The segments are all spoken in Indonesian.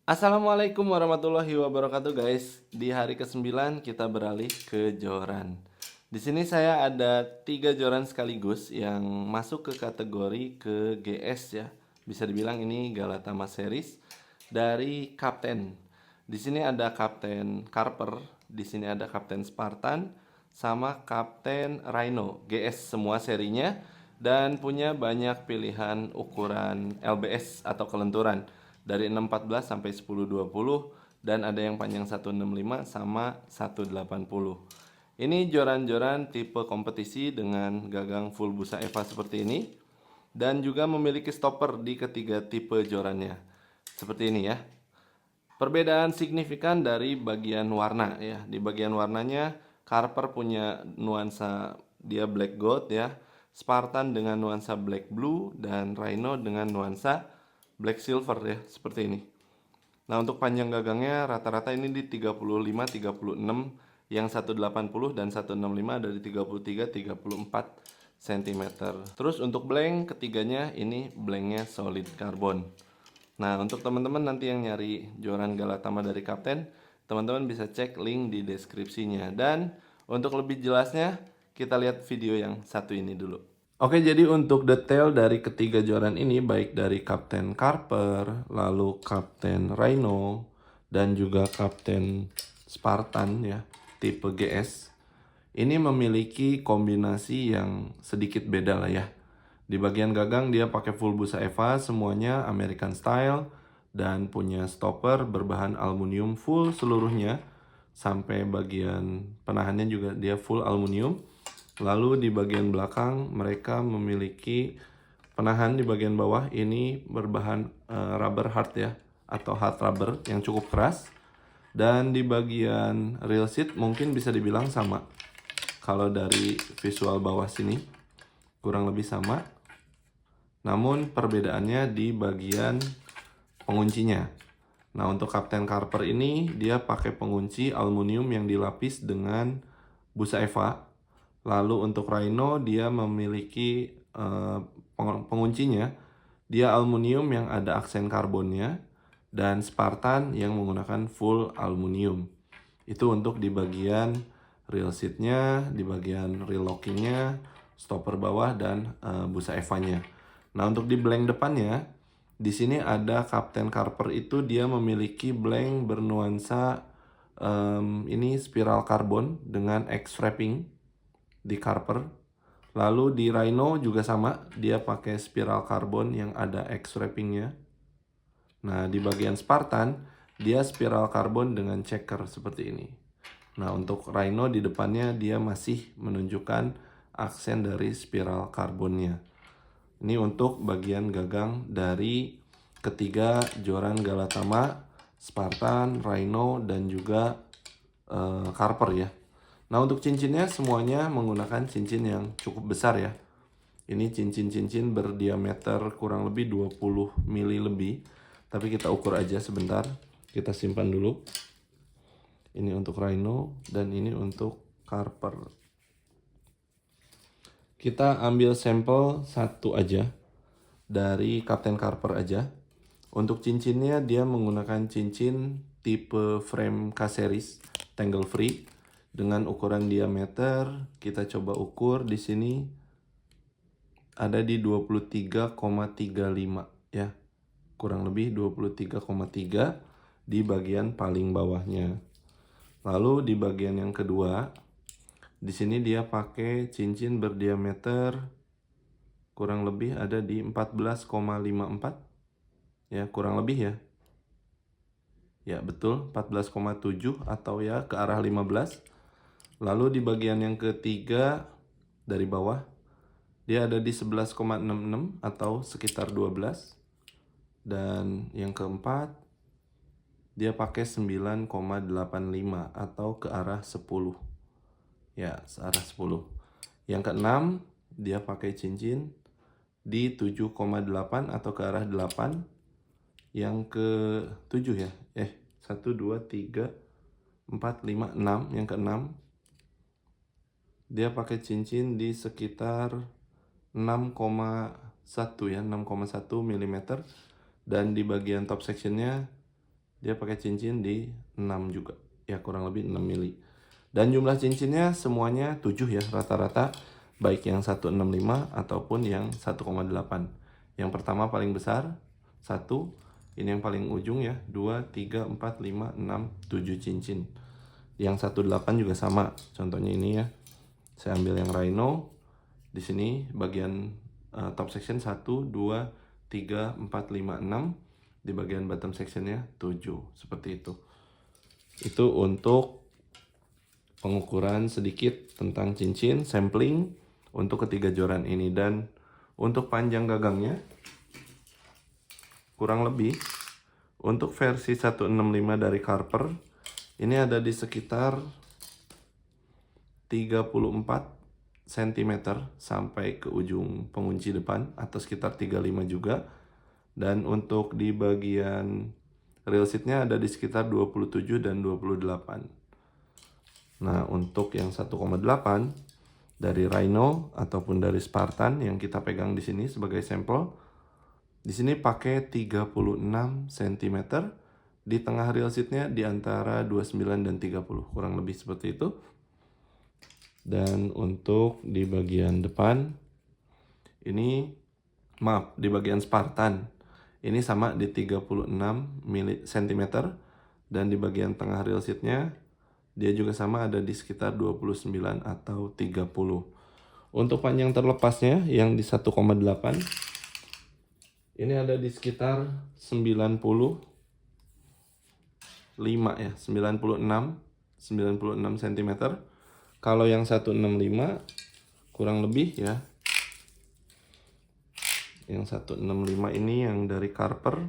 Assalamualaikum warahmatullahi wabarakatuh guys. Di hari ke-9 kita beralih ke joran. Di sini saya ada 3 joran sekaligus yang masuk ke kategori ke GS ya. Bisa dibilang ini Galatama Series dari Kapten. Di sini ada Kapten Carper, di sini ada Kapten Spartan, sama Kapten Rhino. GS semua serinya dan punya banyak pilihan ukuran LBS atau kelenturan dari 614 sampai 1020 dan ada yang panjang 165 sama 180. Ini joran-joran tipe kompetisi dengan gagang full busa Eva seperti ini dan juga memiliki stopper di ketiga tipe jorannya. Seperti ini ya. Perbedaan signifikan dari bagian warna ya. Di bagian warnanya Carper punya nuansa dia black gold ya. Spartan dengan nuansa black blue dan Rhino dengan nuansa black silver ya, seperti ini. Nah, untuk panjang gagangnya rata-rata ini di 35-36, yang 180 dan 165 dari 33-34 cm. Terus untuk blank ketiganya ini blanknya solid carbon. Nah, untuk teman-teman nanti yang nyari joran Galatama dari Kapten, teman-teman bisa cek link di deskripsinya. Dan untuk lebih jelasnya, kita lihat video yang satu ini dulu. Oke, jadi untuk detail dari ketiga joran ini, baik dari Kapten Carper, lalu Kapten Rhino, dan juga Kapten Spartan ya, tipe GS, ini memiliki kombinasi yang sedikit beda lah ya. Di bagian gagang dia pakai full busa Eva, semuanya American style, dan punya stopper berbahan aluminium full seluruhnya. Sampai bagian penahannya juga dia full aluminium. Lalu di bagian belakang mereka memiliki penahan di bagian bawah ini berbahan rubber hard ya, atau hard rubber yang cukup keras. Dan di bagian real seat mungkin bisa dibilang sama. Kalau dari visual bawah sini kurang lebih sama. Namun perbedaannya di bagian penguncinya. Nah, untuk Kapten Carper ini dia pakai pengunci aluminium yang dilapis dengan busa Eva. Lalu untuk Rhino dia memiliki penguncinya, dia aluminium yang ada aksen karbonnya, dan Spartan yang menggunakan full aluminium. Itu untuk di bagian real seatnya, di bagian real lockingnya, stopper bawah, dan busa Eva-nya. Nah, untuk di blank depannya, di sini ada Kapten Carper itu dia memiliki blank bernuansa ini spiral karbon dengan X-wrapping di Carper. Lalu di Rhino juga sama, dia pakai spiral karbon yang ada X-wrappingnya. Nah, di bagian Spartan, dia spiral karbon dengan checker seperti ini. Nah, untuk Rhino di depannya dia masih menunjukkan aksen dari spiral karbonnya. Ini untuk bagian gagang dari ketiga joran Galatama, Spartan, Rhino, dan juga Carper ya. Nah, untuk cincinnya semuanya menggunakan cincin yang cukup besar ya. Ini cincin-cincin berdiameter kurang lebih 20 mili lebih. Tapi kita ukur aja sebentar. Kita simpan dulu. Ini untuk Rhino dan ini untuk Carper. Kita ambil sampel satu aja dari Kapten Carper aja. Untuk cincinnya dia menggunakan cincin tipe frame K-series tangle free dengan ukuran diameter kita coba ukur di sini ada di 23,35 ya. Kurang lebih 23,3 di bagian paling bawahnya. Lalu di bagian yang kedua, di sini dia pakai cincin berdiameter kurang lebih ada di 14,54 ya, kurang lebih ya. Ya, betul, 14,7 atau ya ke arah 15. Lalu di bagian yang ketiga dari bawah dia ada di 11,66 atau sekitar 12. Dan yang keempat dia pakai 9,85 atau ke arah 10. Ya, searah 10. Yang keenam dia pakai cincin di 7,8 atau ke arah 8. Yang ke 7 ya. 1 2 3 4 5 6, yang keenam dia pakai cincin di sekitar 6,1 ya, 6,1 mm. Dan di bagian top sectionnya Dia pakai cincin di 6 juga. Ya kurang lebih 6 mili. Dan jumlah cincinnya semuanya 7 ya rata-rata. Baik yang 165 ataupun yang 1,8. Yang pertama paling besar 1. Ini yang paling ujung ya 2, 3, 4, 5, 6, 7 cincin. Yang 18 juga sama. Contohnya ini ya. Saya ambil yang Rhino. Di sini bagian top section 1, 2, 3, 4, 5, 6. Di bagian bottom sectionnya 7. Seperti itu. Itu untuk pengukuran sedikit tentang cincin, sampling untuk ketiga joran ini. Dan untuk panjang gagangnya kurang lebih untuk versi 165 dari Carper ini ada di sekitar 34 cm sampai ke ujung pengunci depan atau sekitar 35 juga. Dan untuk di bagian rail seatnya ada di sekitar 27 dan 28. Nah, untuk yang 1,8 dari Rhino ataupun dari Spartan yang kita pegang di sini sebagai sampel, di sini pakai 36 cm. Di tengah rail seatnya di antara 29 dan 30, kurang lebih seperti itu. Dan untuk di bagian depan ini, maaf, di bagian Spartan ini sama di 36 cm. Dan di bagian tengah rail seatnya dia juga sama ada di sekitar 29 atau 30. Untuk panjang terlepasnya yang di 1,8 ini ada di sekitar 95 ya, 96 cm. Kalau yang 165 kurang lebih ya. Yang 165 ini yang dari Carper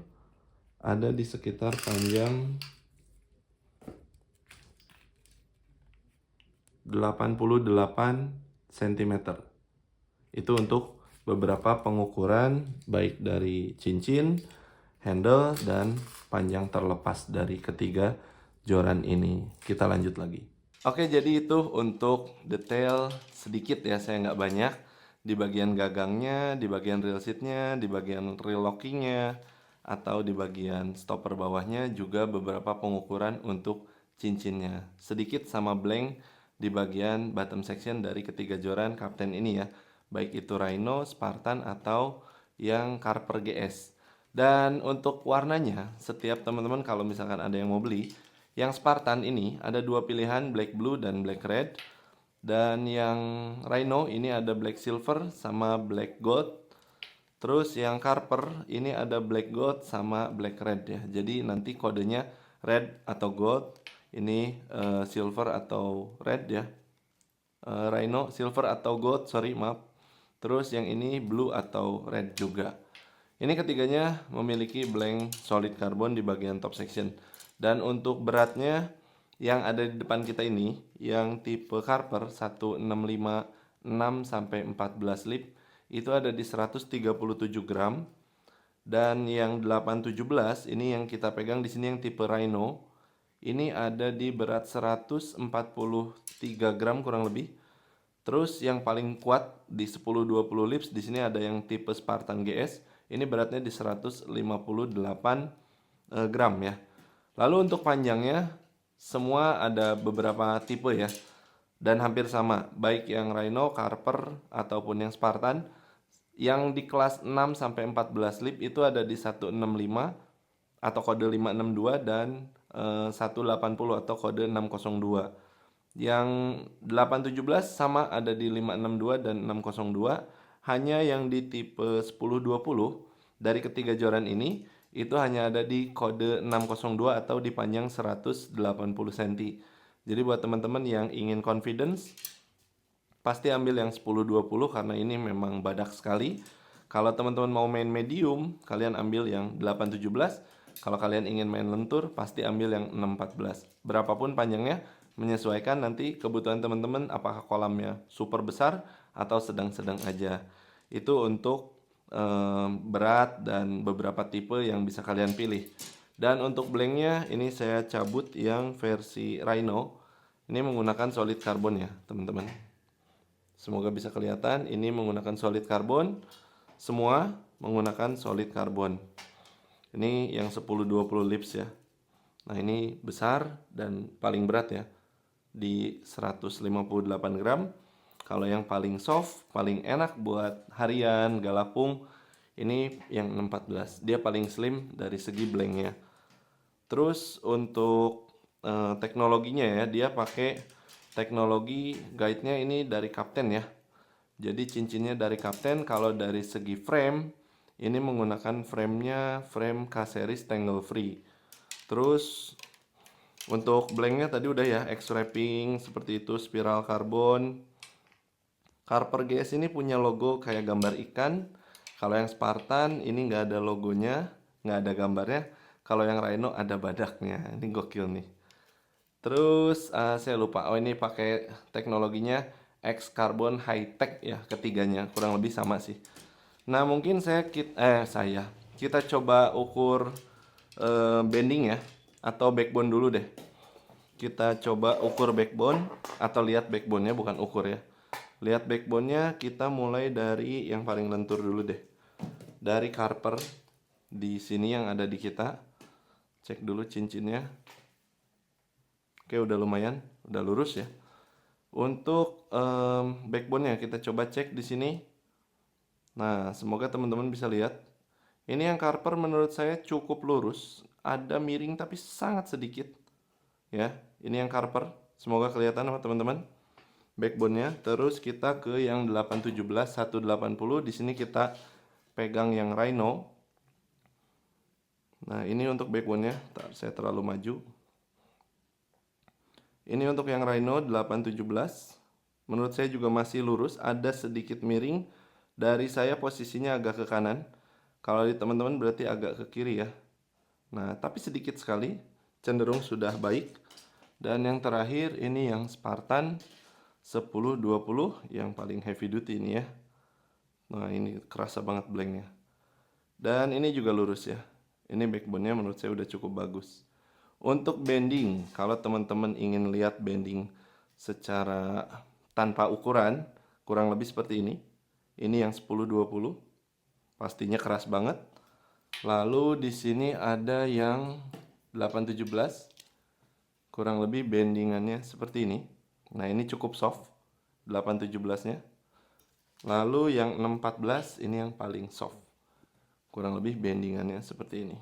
ada di sekitar panjang 88 cm. Itu untuk beberapa pengukuran baik dari cincin, handle, dan panjang terlepas dari ketiga joran ini. Kita lanjut lagi. Oke, jadi itu untuk detail sedikit ya, saya nggak banyak. Di bagian gagangnya, di bagian rail seatnya, di bagian rail lockingnya, atau di bagian stopper bawahnya juga beberapa pengukuran untuk cincinnya. Sedikit sama blank di bagian bottom section dari ketiga joran Kapten ini ya. Baik itu Rhino, Spartan, atau yang Carper GS. Dan untuk warnanya, setiap teman-teman kalau misalkan ada yang mau beli, yang Spartan ini ada dua pilihan, black blue dan black red. Dan yang Rhino ini ada black silver sama black gold. Terus yang Carper ini ada black gold sama black red ya. Jadi nanti kodenya red atau gold, ini silver atau red ya. Rhino silver atau gold, sorry maaf. Terus yang ini blue atau red juga. Ini ketiganya memiliki blank solid carbon di bagian top section. Dan untuk beratnya yang ada di depan kita ini, yang tipe Carper 1656 sampai 14 lip, itu ada di 137 gram. Dan yang 817 ini yang kita pegang di sini yang tipe Rhino, ini ada di berat 143 gram kurang lebih. Terus yang paling kuat di 10-20 lips di sini ada yang tipe Spartan GS. Ini beratnya di 158 gram ya. Lalu untuk panjangnya semua ada beberapa tipe ya. Dan hampir sama, baik yang Rhino, Carper ataupun yang Spartan. Yang di kelas 6 sampai 14 lip itu ada di 165 atau kode 562 dan 180 atau kode 602. Yang 817 sama ada di 562 dan 602. Hanya yang di tipe 1020 dari ketiga joran ini itu hanya ada di kode 602 atau di panjang 180 cm. Jadi buat teman-teman yang ingin confidence, pasti ambil yang 1020 karena ini memang badak sekali. Kalau teman-teman mau main medium, kalian ambil yang 817. Kalau kalian ingin main lentur, pasti ambil yang 614. Berapapun panjangnya, menyesuaikan nanti kebutuhan teman-teman, apakah kolamnya super besar atau sedang-sedang aja. Itu untuk berat dan beberapa tipe yang bisa kalian pilih. Dan untuk blanknya ini saya cabut yang versi Rhino. Ini menggunakan solid carbon ya teman-teman. Semoga bisa kelihatan, ini menggunakan solid carbon. Semua menggunakan solid carbon. Ini yang 10-20 lips ya. Nah, ini besar dan paling berat ya, di 158 gram. Kalau yang paling soft, paling enak buat harian, galapung, ini yang 614. Dia paling slim dari segi blanknya. Terus untuk teknologinya ya, dia pakai teknologi guide-nya ini dari Kapten ya. Jadi cincinnya dari Kapten. Kalau dari segi frame, ini menggunakan framenya frame K-series tangle free. Terus untuk blanknya tadi udah ya, X-wrapping seperti itu, spiral karbon. Carper GS ini punya logo kayak gambar ikan. Kalau yang Spartan ini nggak ada logonya, nggak ada gambarnya. Kalau yang Rhino ada badaknya. Ini gokil nih. Terus saya lupa. Oh, ini pakai teknologinya X Carbon High Tech ya, ketiganya kurang lebih sama sih. Nah, mungkin kita coba ukur bending ya, atau backbone dulu deh. Kita coba ukur backbone atau lihat backbone-nya, bukan ukur ya. Lihat backbone-nya, kita mulai dari yang paling lentur dulu deh. Dari Carper di sini yang ada di kita. Cek dulu cincinnya. Oke, udah lumayan, udah lurus ya. Untuk backbone-nya kita coba cek di sini. Nah, semoga teman-teman bisa lihat. Ini yang Carper menurut saya cukup lurus, ada miring tapi sangat sedikit. Ya, ini yang Carper. Semoga kelihatan sama teman-teman backbone-nya. Terus kita ke yang 817 180. Di sini kita pegang yang Rhino. Nah, ini untuk backbone-nya. Saya terlalu maju. Ini untuk yang Rhino 817. Menurut saya juga masih lurus, ada sedikit miring. Dari saya posisinya agak ke kanan. Kalau di teman-teman berarti agak ke kiri ya. Nah, tapi sedikit sekali, cenderung sudah baik. Dan yang terakhir ini yang Spartan 1020 yang paling heavy duty ini ya. Nah, ini kerasa banget blanknya. Dan ini juga lurus ya. Ini backbone-nya menurut saya udah cukup bagus. Untuk bending, kalau teman-teman ingin lihat bending secara tanpa ukuran, kurang lebih seperti ini. Ini yang 1020. Pastinya keras banget. Lalu di sini ada yang 817. Kurang lebih bendingannya seperti ini. Nah, ini cukup soft 817-nya. Lalu yang 614 ini yang paling soft. Kurang lebih bendingannya seperti ini.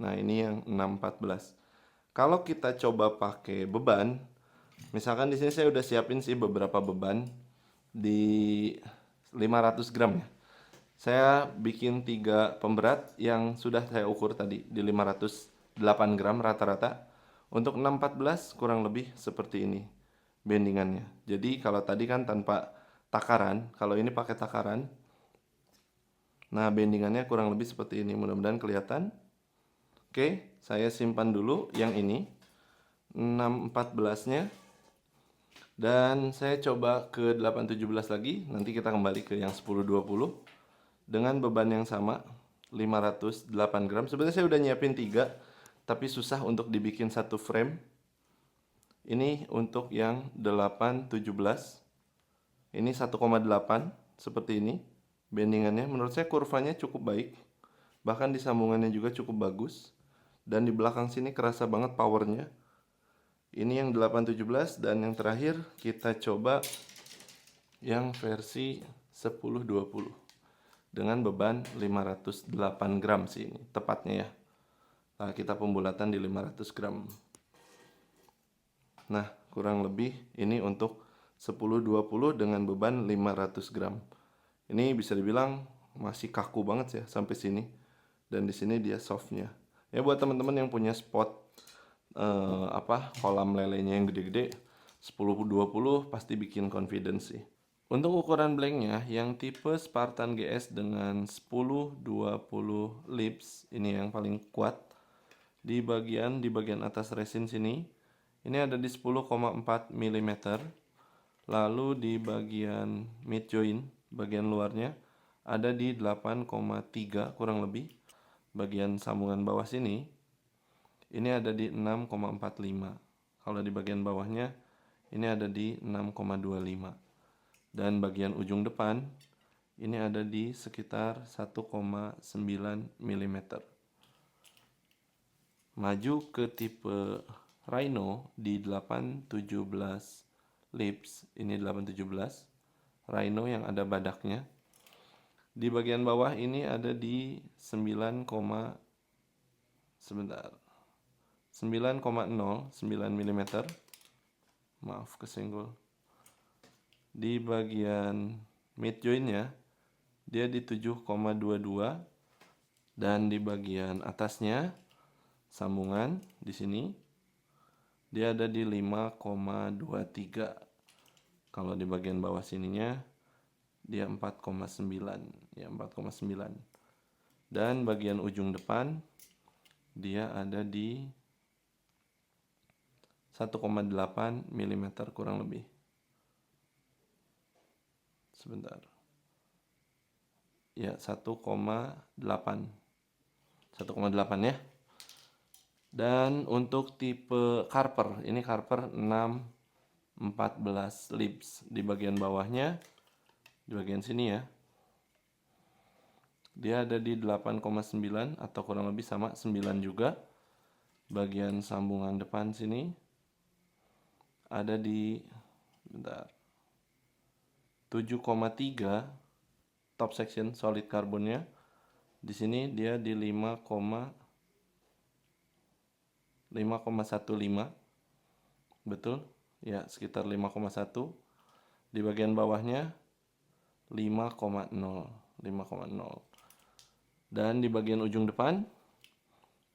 Nah, ini yang 614. Kalau kita coba pakai beban, misalkan di sini saya udah siapin sih beberapa beban di 500 gram ya. Saya bikin 3 pemberat yang sudah saya ukur tadi di 508 gram rata-rata. Untuk 614 kurang lebih seperti ini bendingannya. Jadi kalau tadi kan tanpa takaran, kalau ini pakai takaran. Nah, bendingannya kurang lebih seperti ini. Mudah-mudahan kelihatan. Oke, saya simpan dulu yang ini. 614-nya. Dan saya coba ke 817 lagi. Nanti kita kembali ke yang 1020. Dengan beban yang sama, 508 gram. Sebenarnya saya udah nyiapin 3, tapi susah untuk dibikin satu frame. Ini untuk yang 817. Ini 1,8 seperti ini. Bendingannya menurut saya kurvanya cukup baik. Bahkan di sambungannya juga cukup bagus. Dan di belakang sini kerasa banget powernya. Ini yang 817 dan yang terakhir kita coba yang versi 1020 dengan beban 508 gram sih ini tepatnya ya. Nah, kita pembulatan di 500 gram. Nah, kurang lebih ini untuk 1020 dengan beban 500 gram. Ini bisa dibilang masih kaku banget ya sampai sini. Dan di sini dia softnya. Ya, buat teman-teman yang punya spot kolam lelenya yang gede-gede, 10-20 pasti bikin confidence sih. Untuk ukuran blanknya yang tipe Spartan GS dengan 10-20 lips, ini yang paling kuat. Di bagian atas resin sini, ini ada di 10,4 mm. Lalu di bagian mid joint, bagian luarnya ada di 8,3 kurang lebih. Bagian sambungan bawah sini ini ada di 6,45. Kalau di bagian bawahnya ini ada di 6,25. Dan bagian ujung depan ini ada di sekitar 1,9 mm. maju ke tipe Rhino di 817 lips, ini 817 Rhino yang ada badaknya. Di bagian bawah ini ada di 9,09 mm. Maaf kesenggol. Di bagian mid jointnya dia di 7,22 dan di bagian atasnya sambungan di sini dia ada di 5,23. Kalau di bagian bawah sininya dia 4,9 ya, 4,9. Dan bagian ujung depan dia ada di 1,8 mm kurang lebih. Sebentar. Ya, 1,8. 1,8 ya. Dan untuk tipe Carper, ini Carper 614 lips. Di bagian bawahnya, di bagian sini ya, dia ada di 8,9 atau kurang lebih sama 9 juga. Bagian sambungan depan sini ada di 7,3 top section solid karbonnya. Di sini dia di 5,15. Betul? Ya, sekitar 5,1. Di bagian bawahnya 5,0. Dan di bagian ujung depan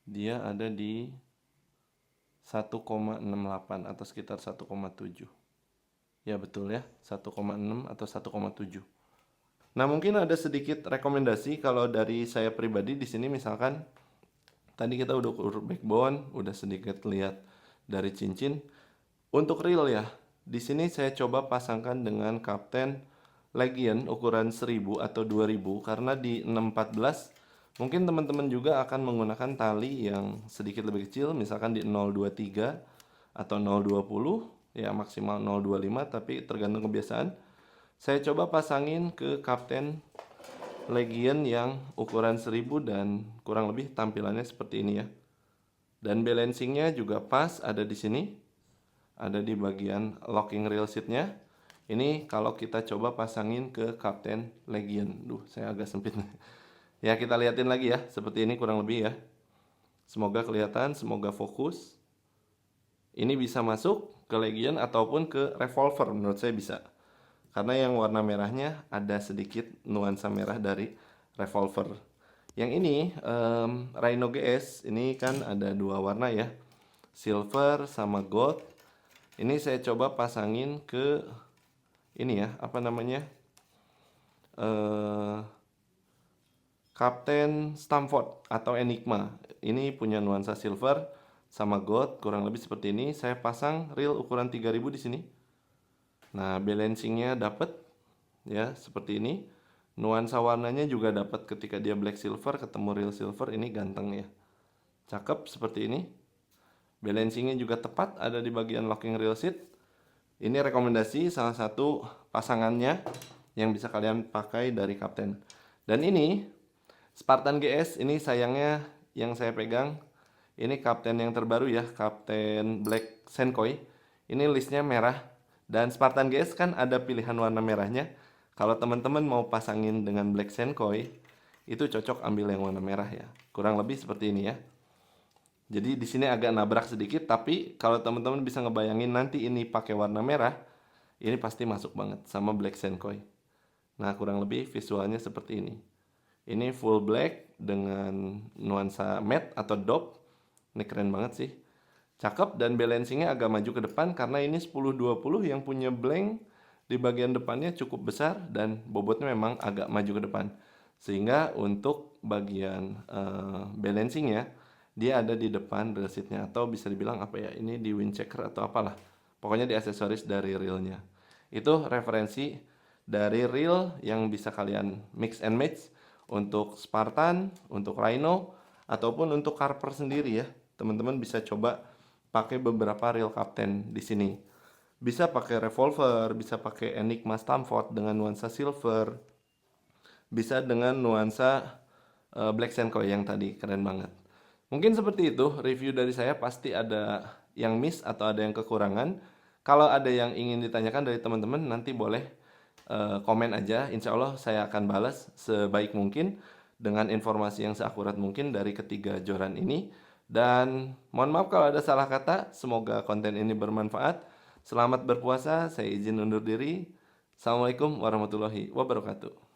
dia ada di 1,68 atau sekitar 1,7. Ya betul ya, 1,6 atau 1,7. Nah, mungkin ada sedikit rekomendasi kalau dari saya pribadi di sini, misalkan tadi kita udah ukur backbone, udah sedikit lihat dari cincin. Untuk reel ya, di sini saya coba pasangkan dengan Kapten Legion ukuran 1000 atau 2000 karena di 614 mungkin teman-teman juga akan menggunakan tali yang sedikit lebih kecil, misalkan di 023 atau 020 ya, maksimal 025, tapi tergantung kebiasaan. Saya coba pasangin ke Kapten Legion yang ukuran 1000 dan kurang lebih tampilannya seperti ini ya. Dan balancingnya juga pas, ada di sini. Ada di bagian locking reel seatnya. Ini kalau kita coba pasangin ke Kapten Legion. Duh, saya agak sempit. Ya, kita liatin lagi ya. Seperti ini kurang lebih ya. Semoga kelihatan, semoga fokus. Ini bisa masuk ke Legion ataupun ke Revolver, menurut saya bisa. Karena yang warna merahnya ada sedikit nuansa merah dari Revolver. Yang ini Rhino GS, ini kan ada dua warna ya, silver sama gold. Ini saya coba pasangin ke ini ya, apa namanya, Kapten Stamford atau Enigma. Ini punya nuansa silver sama gold, kurang lebih seperti ini. Saya pasang reel ukuran 3000 di sini. Nah, balancingnya dapat ya, seperti ini. Nuansa warnanya juga dapat ketika dia black silver ketemu real silver, ini ganteng ya. Cakep seperti ini. Balancingnya juga tepat, ada di bagian locking reel seat. Ini rekomendasi salah satu pasangannya yang bisa kalian pakai dari Kapten. Dan ini Spartan GS, ini sayangnya yang saya pegang ini Kapten yang terbaru ya, Kapten Black Senkoi. Ini listnya merah. Dan Spartan GS kan ada pilihan warna merahnya. Kalau teman-teman mau pasangin dengan Black Senkoi, itu cocok ambil yang warna merah ya. Kurang lebih seperti ini ya. Jadi di sini agak nabrak sedikit, tapi kalau teman-teman bisa ngebayangin nanti ini pakai warna merah, ini pasti masuk banget sama Black Senkoi. Nah, kurang lebih visualnya seperti ini. Ini full black dengan nuansa matte atau dope. Ini keren banget sih. Cakep, dan balancingnya agak maju ke depan karena ini 10-20 yang punya blank di bagian depannya cukup besar dan bobotnya memang agak maju ke depan. Sehingga untuk bagian balancingnya dia ada di depan reel seatnya, atau bisa dibilang apa ya, ini di windchecker atau apalah. Pokoknya di aksesoris dari reelnya. Itu referensi dari reel yang bisa kalian mix and match untuk Spartan, untuk Rhino, ataupun untuk Carper sendiri ya. Teman-teman bisa coba pakai beberapa reel Kapten di sini. Bisa pakai Revolver, bisa pakai Enigma Stamford dengan nuansa silver, bisa dengan nuansa Black Senkoi yang tadi, keren banget. Mungkin seperti itu review dari saya, pasti ada yang miss atau ada yang kekurangan. Kalau ada yang ingin ditanyakan dari teman-teman nanti boleh komen aja. Insya Allah saya akan balas sebaik mungkin dengan informasi yang seakurat mungkin dari ketiga joran ini. Dan mohon maaf kalau ada salah kata. Semoga konten ini bermanfaat. Selamat berpuasa. Saya izin undur diri. Assalamualaikum warahmatullahi wabarakatuh.